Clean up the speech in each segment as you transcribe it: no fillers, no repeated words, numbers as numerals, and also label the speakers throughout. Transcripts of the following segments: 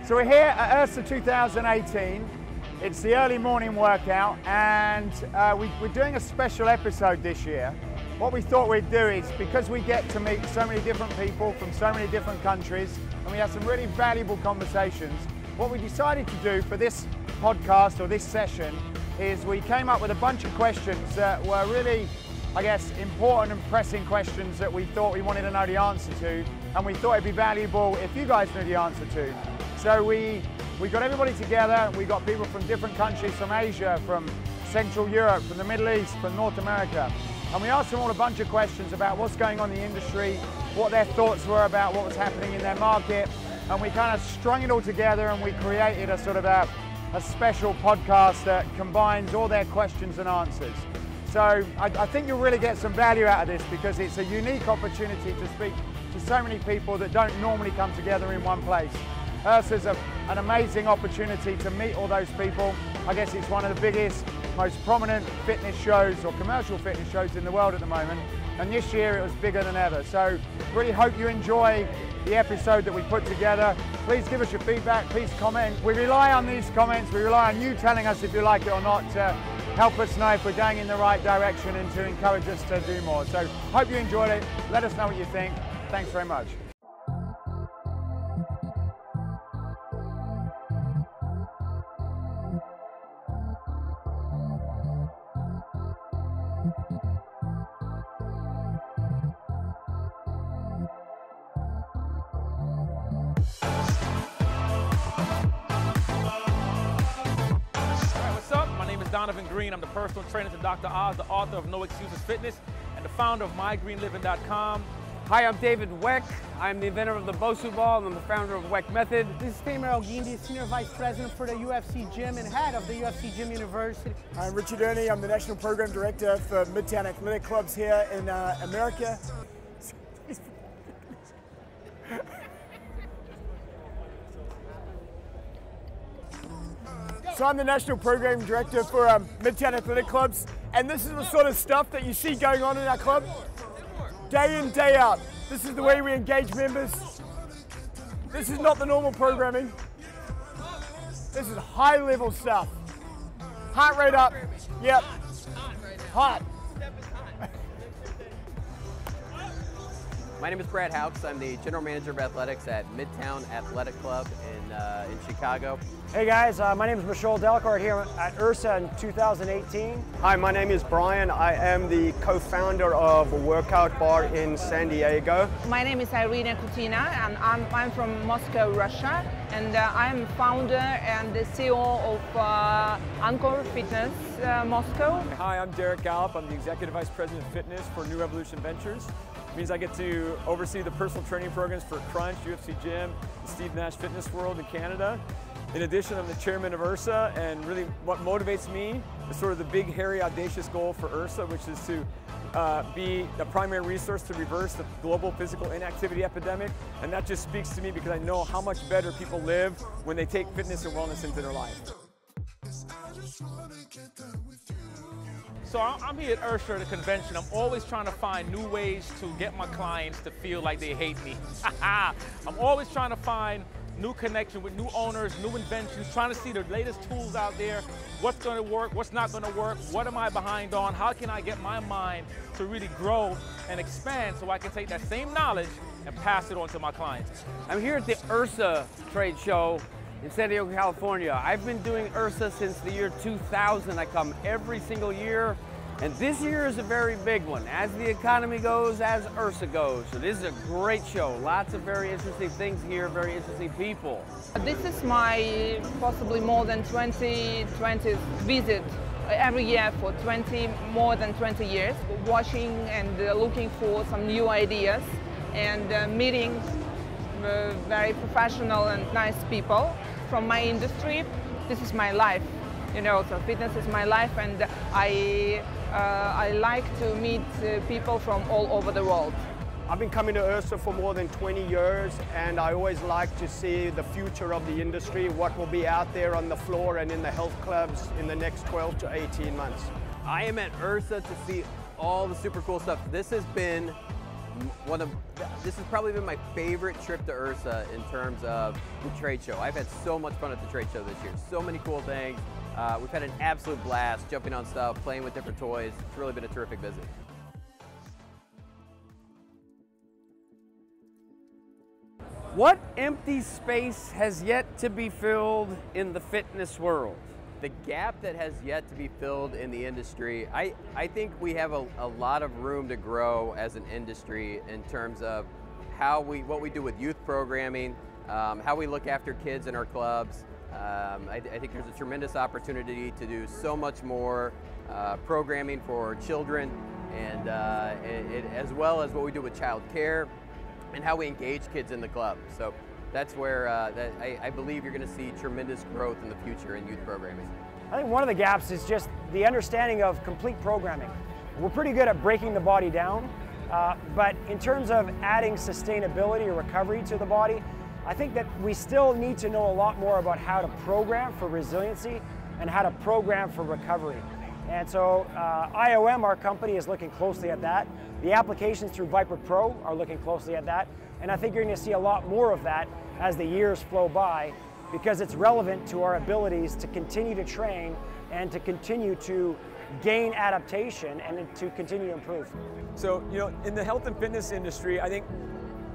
Speaker 1: So we're here at IHRSA 2018. It's the early morning workout, and we're doing a special episode this year. What we thought we'd do is, because we get to meet so many different people from so many different countries, and we have some really valuable conversations, what we decided to do for this podcast or this session is we came up with a bunch of questions that were really, I guess, important and pressing questions that we thought we wanted to know the answer to, and we thought it'd be valuable if you guys knew the answer to. So we got everybody together. We got people from different countries, from Asia, from Central Europe, from the Middle East, from North America. And we asked them all a bunch of questions about what's going on in the industry, what their thoughts were about what was happening in their market. And we kind of strung it all together, and we created a sort of a special podcast that combines all their questions and answers. So I think you'll really get some value out of this, because it's a unique opportunity to speak to so many people that don't normally come together in one place. IHRSA is an amazing opportunity to meet all those people. I guess it's one of the biggest, most prominent fitness shows or commercial fitness shows in the world at the moment. And this year it was bigger than ever. So really hope you enjoy the episode that we put together. Please give us your feedback, please comment. We rely on these comments, we rely on you telling us if you like it or not to help us know if we're going in the right direction and to encourage us to do more. So hope you enjoyed it. Let us know what you think. Thanks very much.
Speaker 2: Green. I'm the personal trainer to Dr. Oz, the author of No Excuses Fitness, and the founder of MyGreenLiving.com.
Speaker 3: Hi, I'm David Weck. I'm the inventor of the Bosu Ball, and I'm the founder of Weck Method.
Speaker 4: This is Tamer Elguindi, Senior Vice President for the UFC Gym and head of the UFC Gym University.
Speaker 5: I'm Richard Ernie. I'm the National Program Director for Midtown Athletic Clubs here in America. So I'm the National Program Director for Midtown Athletic Clubs, and this is the sort of stuff that you see going on in our club day in, day out. This is the way we engage members. This is not the normal programming. This is high level stuff. Heart rate up, yep, hot.
Speaker 3: My name is Brad Houks. I'm the General Manager of Athletics at Midtown Athletic Club in Chicago.
Speaker 6: Hey guys, my name is Michelle Delcart here at IHRSA in 2018.
Speaker 7: Hi, my name is Brian. I am the co-founder of a workout bar in San Diego.
Speaker 8: My name is Irina Kutina, and I'm from Moscow, Russia, and I'm founder and the CEO of Encore Fitness Moscow.
Speaker 9: Hi, I'm Derek Gallup. I'm the Executive Vice President of Fitness for New Revolution Ventures. It means I get to oversee the personal training programs for Crunch, UFC Gym, Steve Nash Fitness World in Canada. In addition, I'm the chairman of IHRSA, and really what motivates me is sort of the big, hairy, audacious goal for IHRSA, which is to be the primary resource to reverse the global physical inactivity epidemic. And that just speaks to me because I know how much better people live when they take fitness and wellness into their life.
Speaker 2: So I'm here at IHRSA, the convention. I'm always trying to find new ways to get my clients to feel like they hate me. I'm always trying to find new connection with new owners, new inventions, trying to see the latest tools out there, what's going to work, what's not going to work, what am I behind on, how can I get my mind to really grow and expand so I can take that same knowledge and pass it on to my clients.
Speaker 3: I'm here at the IHRSA trade show in San Diego, California. I've been doing IHRSA since the year 2000. I come every single year, and this year is a very big one. As the economy goes, as IHRSA goes. So this is a great show. Lots of very interesting things here, very interesting people.
Speaker 8: This is my possibly more than 20th visit every year for more than 20 years, watching and looking for some new ideas and meeting very professional and nice people from my industry. This is my life, you know, so fitness is my life, and I like to meet people from all over the world.
Speaker 7: I've been coming to IHRSA for more than 20 years, and I always like to see the future of the industry, what will be out there on the floor and in the health clubs in the next 12 to 18 months.
Speaker 3: I am at IHRSA to see all the super cool stuff. This has been This has probably been my favorite trip to IHRSA in terms of the trade show. I've had so much fun at the trade show this year. So many cool things. We've had an absolute blast jumping on stuff, playing with different toys. It's really been a terrific visit. What empty space has yet to be filled in the fitness world? The gap that has yet to be filled in the industry, I think we have a lot of room to grow as an industry in terms of what we do with youth programming, how we look after kids in our clubs. I think there's a tremendous opportunity to do so much more programming for children, and as well as what we do with child care and how we engage kids in the club. So that's where I believe you're going to see tremendous growth in the future in youth programming.
Speaker 6: I think one of the gaps is just the understanding of complete programming. We're pretty good at breaking the body down, but in terms of adding sustainability or recovery to the body, I think that we still need to know a lot more about how to program for resiliency and how to program for recovery. And so IOM, our company, is looking closely at that. The applications through Viper Pro are looking closely at that. And I think you're going to see a lot more of that as the years flow by, because it's relevant to our abilities to continue to train and to continue to gain adaptation and to continue to improve.
Speaker 9: So, in the health and fitness industry, I think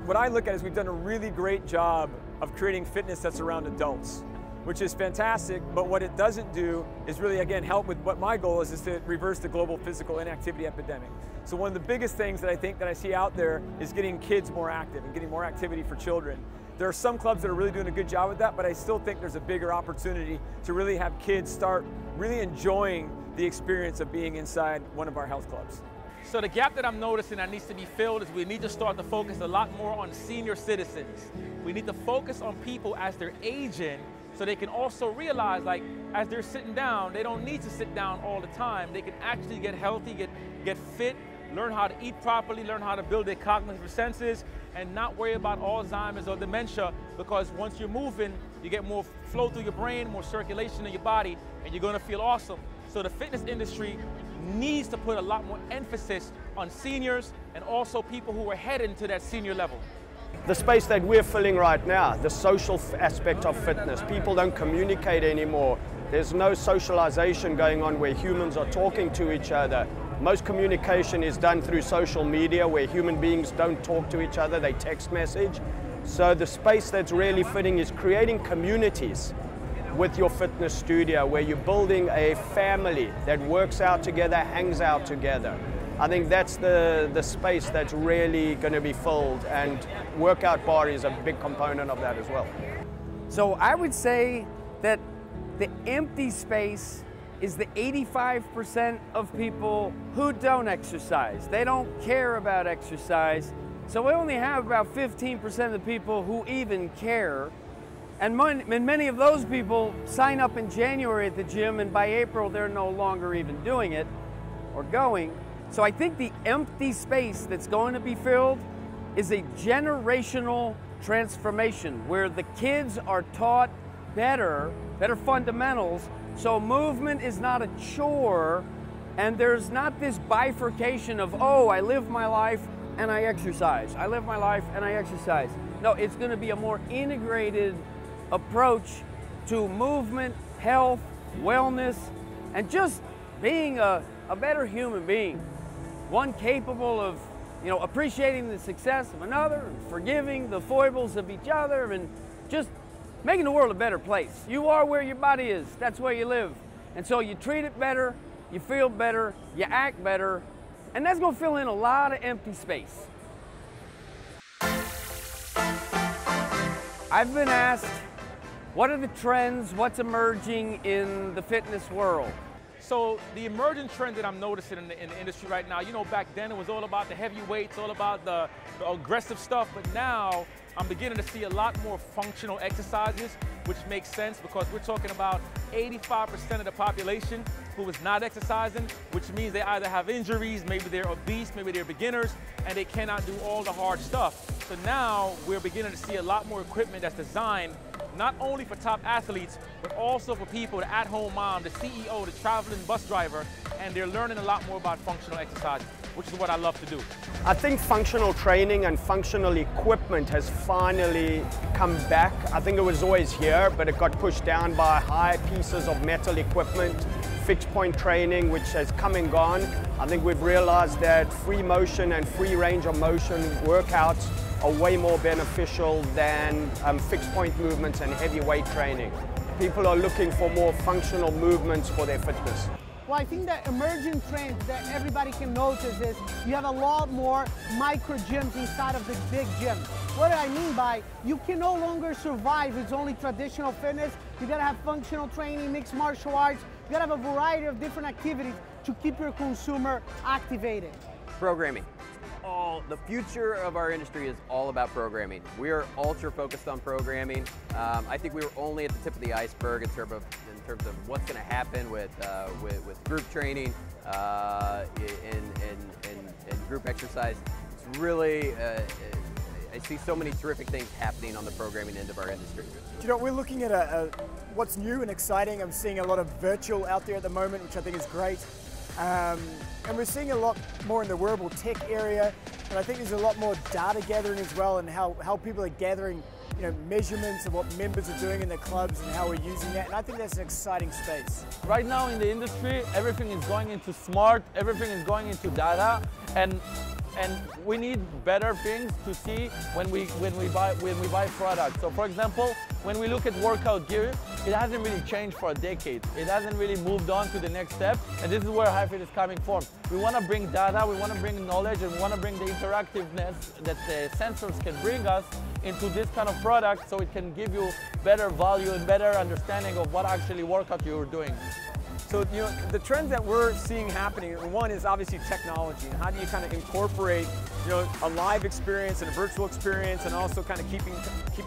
Speaker 9: what I look at is we've done a really great job of creating fitness that's around adults, which is fantastic, but what it doesn't do is really, again, help with what my goal is to reverse the global physical inactivity epidemic. So one of the biggest things that I see out there is getting kids more active and getting more activity for children. There are some clubs that are really doing a good job with that, but I still think there's a bigger opportunity to really have kids start really enjoying the experience of being inside one of our health clubs.
Speaker 2: So the gap that I'm noticing that needs to be filled is we need to start to focus a lot more on senior citizens. We need to focus on people as they're aging, so they can also realize, like, as they're sitting down, they don't need to sit down all the time. They can actually get healthy, get fit, learn how to eat properly, learn how to build their cognitive senses, and not worry about Alzheimer's or dementia, because once you're moving, you get more flow through your brain, more circulation in your body, and you're gonna feel awesome. So the fitness industry needs to put a lot more emphasis on seniors and also people who are heading to that senior level.
Speaker 7: The space that we're filling right now, the social aspect of fitness, people don't communicate anymore. There's no socialization going on where humans are talking to each other. Most communication is done through social media where human beings don't talk to each other, they text message. So the space that's really fitting is creating communities with your fitness studio where you're building a family that works out together, hangs out together. I think that's the space that's really going to be filled, and Workout Bar is a big component of that as well.
Speaker 3: So I would say that the empty space is the 85% of people who don't exercise. They don't care about exercise. So we only have about 15% of the people who even care. And many of those people sign up in January at the gym, and by April they're no longer even doing it or going. So I think the empty space that's going to be filled is a generational transformation where the kids are taught better fundamentals, so movement is not a chore, and there's not this bifurcation of, oh, I live my life and I exercise. I live my life and I exercise. No, it's going to be a more integrated approach to movement, health, wellness, and just being a better human being. One capable of, appreciating the success of another, and forgiving the foibles of each other, and just making the world a better place. You are where your body is. That's where you live. And so you treat it better, you feel better, you act better, and that's going to fill in a lot of empty space. I've been asked, what are the trends, what's emerging in the fitness world?
Speaker 2: So the emerging trend that I'm noticing in the industry right now, back then it was all about the heavy weights, all about the aggressive stuff, but now I'm beginning to see a lot more functional exercises, which makes sense because we're talking about 85% of the population who is not exercising, which means they either have injuries, maybe they're obese, maybe they're beginners, and they cannot do all the hard stuff. So now we're beginning to see a lot more equipment that's designed not only for top athletes, but also for people, the at-home mom, the CEO, the traveling bus driver, and they're learning a lot more about functional exercise. which is what I love to do.
Speaker 7: I think functional training and functional equipment has finally come back. I think it was always here, but it got pushed down by high pieces of metal equipment, fixed point training, which has come and gone. I think we've realized that free motion and free range of motion workouts are way more beneficial than fixed point movements and heavy weight training. People are looking for more functional movements for their fitness.
Speaker 4: Well, I think that emerging trends that everybody can notice is you have a lot more micro gyms inside of the big gym. What do I mean by you can no longer survive with only traditional fitness. You gotta have functional training, mixed martial arts. You gotta have a variety of different activities to keep your consumer activated.
Speaker 3: Programming. The future of our industry is all about programming. We are ultra focused on programming. I think we were only at the tip of the iceberg in terms of what's going to happen with group training and group exercise. It's really, I see so many terrific things happening on the programming end of our industry.
Speaker 5: You know, we're looking at what's new and exciting. I'm seeing a lot of virtual out there at the moment, which I think is great. And we're seeing a lot more in the wearable tech area, and I think there's a lot more data gathering as well, and how people are gathering, you know, measurements of what members are doing in their clubs and how we're using that, and I think that's an exciting space.
Speaker 10: Right now in the industry, everything is going into smart, everything is going into data, and we need better things to see when we buy products. So for example, when we look at workout gear, it hasn't really changed for a decade. It hasn't really moved on to the next step, and this is where HiFit is coming from. We want to bring data, we want to bring knowledge, and we want to bring the interactiveness that the sensors can bring us into this kind of product, so it can give you better value and better understanding of what actually workout you're doing.
Speaker 9: So, you know, the trends that we're seeing happening, one is obviously technology, and how do you kind of incorporate, you know, a live experience and a virtual experience, and also kind of keeping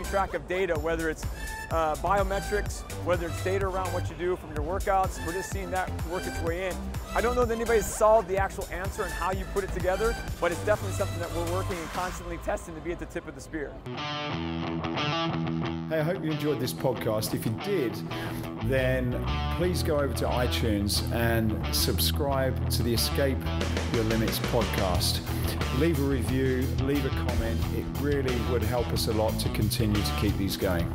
Speaker 9: track of data, whether it's biometrics, whether it's data around what you do from your workouts. We're just seeing that work its way in. I don't know that anybody's solved the actual answer and how you put it together, but it's definitely something that we're working and constantly testing to be at the tip of the spear.
Speaker 11: Hey, I hope you enjoyed this podcast. If you did, then please go over to iTunes and subscribe to the Escape Your Limits podcast. Leave a review, leave a comment. It really would help us a lot to continue to keep these going.